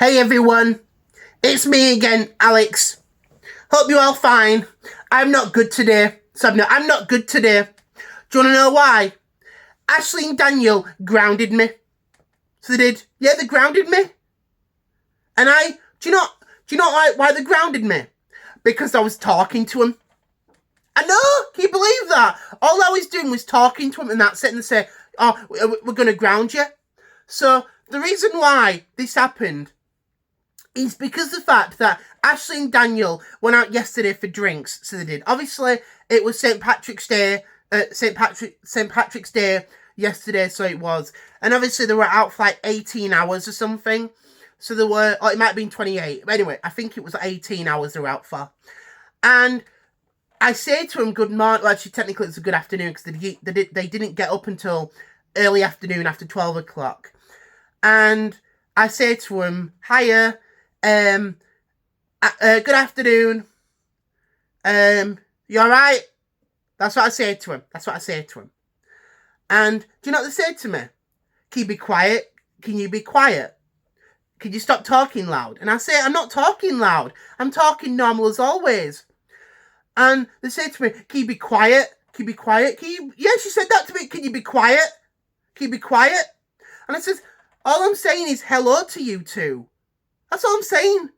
Hey everyone, it's me again, Alex. Hope you're all fine. I'm not good today. I'm not good today. Do you want to know why? Ashley and Daniel grounded me. So they did. Yeah, they grounded me. And do you know why they grounded me? Because I was talking to them. I know, can you believe that? All I was doing was talking to them and that's it. And they say, oh, we're going to ground you. So the reason why this happened is because of the fact that Ashley and Daniel went out yesterday for drinks. So they did. Obviously, it was St. Patrick's Day. St. Patrick's Day yesterday, so it was. And obviously, they were out for like 18 hours or something. So they were, or it might have been 28. But anyway, I think it was 18 hours they were out for. And I say to them, good morning. Well, actually, technically, it's a good afternoon because they didn't get up until early afternoon after 12 o'clock. And I say to them, hiya. Good afternoon. You alright? That's what I say to him. And do you know what they said to me? Can you be quiet? Can you be quiet? Can you stop talking loud? And I say, I'm not talking loud. I'm talking normal as always. And they said to me, can you be quiet? Can you be quiet? Yeah, she said that to me. Can you be quiet? Can you be quiet? And I says, all I'm saying is hello to you two. That's all I'm saying.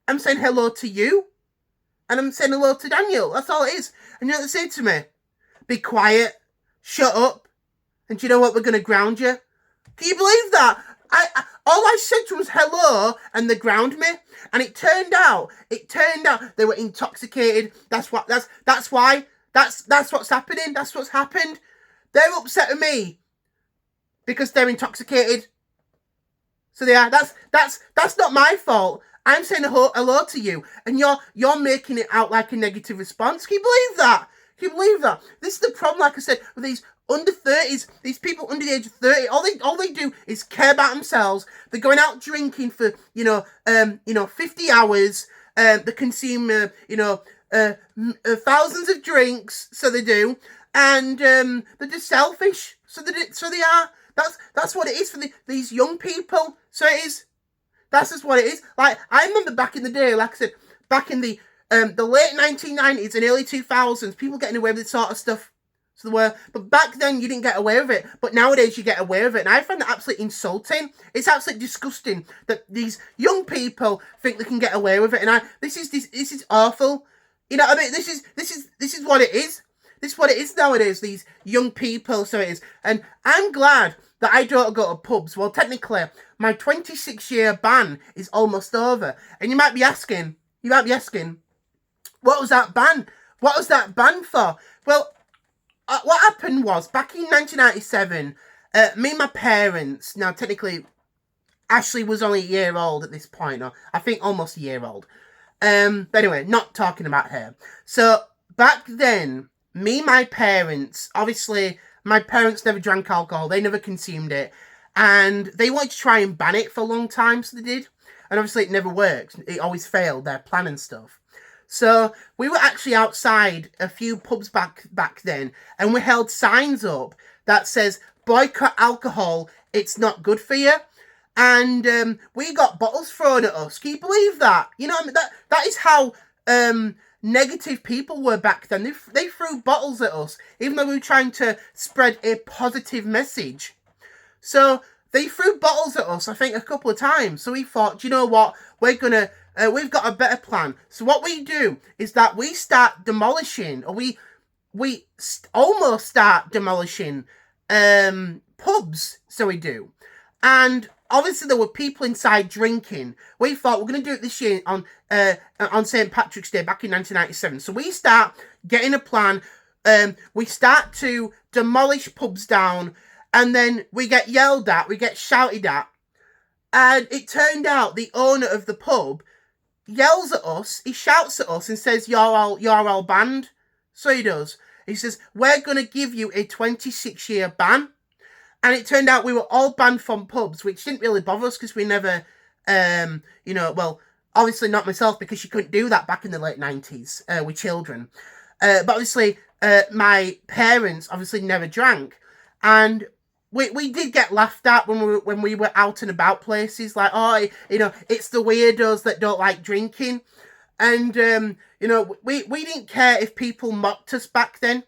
I'm saying hello to you. And I'm saying hello to Daniel. That's all it is. And you know what they say to me? Be quiet. Shut up. And do you know what? We're going to ground you. Can you believe that? All I said to them was hello, and they ground me. And it turned out they were intoxicated. That's why. That's what's happening. That's what's happened. They're upset with me because they're intoxicated. So they are. That's not my fault. I'm saying hello to you, and you're making it out like a negative response. Can you believe that? Can you believe that? This is the problem, like I said, with these under 30s, these people under the age of 30. All they do is care about themselves. They're going out drinking for 50 hours. They consume thousands of drinks. So they do, and they're just selfish. So they are. That's what it is for these young people. So it is. That's just what it is. Like, I remember back in the day, like I said, back in the late 1990s and early 2000s, people getting away with this sort of stuff. So they were. But back then, you didn't get away with it. But nowadays, you get away with it. And I find that absolutely insulting. It's absolutely disgusting that these young people think they can get away with it. And this is awful. You know what I mean? This is what it is. This is what it is nowadays, these young people, so it is. And I'm glad that I don't go to pubs. Well, technically, my 26-year ban is almost over. And you might be asking, what was that ban? What was that ban for? Well, what happened was, back in 1997, me and my parents, now technically, Ashley was only a year old at this point, or I think almost a year old. But anyway, not talking about her. So, back then, me and my parents, obviously, my parents never drank alcohol. They never consumed it. And they wanted to try and ban it for a long time, so they did. And obviously it never worked. It always failed, their plan and stuff. So we were actually outside a few pubs back then, and we held signs up that says, boycott alcohol, it's not good for you. And we got bottles thrown at us. Can you believe that? You know what I mean? That is how negative people were back then. They threw bottles at us, even though we were trying to spread a positive message. So they threw bottles at us, I think, a couple of times. So we thought, you know what? We've got a better plan. So what we do is that we start demolishing, or we almost start demolishing pubs. So we do. And obviously, there were people inside drinking. We thought, we're going to do it this year on St. Patrick's Day back in 1997. So we start getting a plan. We start to demolish pubs down. And then we get yelled at. We get shouted at. And it turned out the owner of the pub yells at us. He shouts at us and says, you're all banned. So he does. He says, we're going to give you a 26-year ban. And it turned out we were all banned from pubs, which didn't really bother us because we never, well, obviously not myself because you couldn't do that back in the late 90s with children. But obviously, my parents obviously never drank. And we did get laughed at when we were out and about places, like, oh, it's the weirdos that don't like drinking. And we didn't care if people mocked us back then.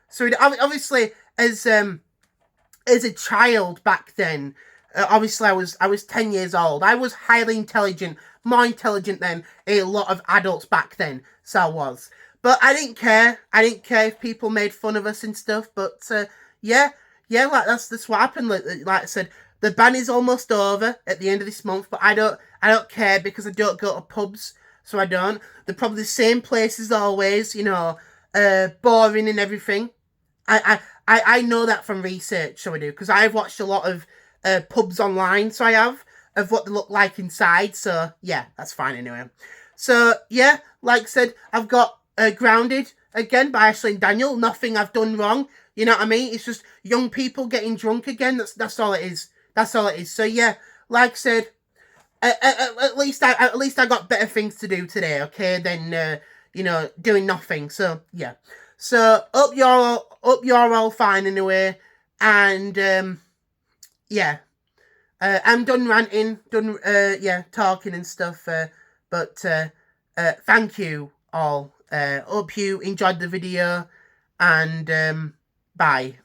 So obviously, as a child back then, obviously I was 10 years old. I was highly intelligent, more intelligent than a lot of adults back then. So I was. But I didn't care. I didn't care if people made fun of us and stuff. But yeah, like that's what happened. Like I said, the ban is almost over at the end of this month. But I don't care because I don't go to pubs, so I don't. They're probably the same places always. Boring and everything. I know that from research, so I do, because I've watched a lot of pubs online, so I have, of what they look like inside, so yeah, that's fine anyway. So yeah, like I said, I've got Grounded again by Ashley and Daniel. Nothing I've done wrong, you know what I mean? It's just young people getting drunk again. That's all it is. That's all it is. So yeah, like I said, at least I got better things to do today, okay, than doing nothing. So yeah. So hope you're all fine anyway, and yeah, I'm done ranting, done talking and stuff. But thank you all. Hope you enjoyed the video, and bye.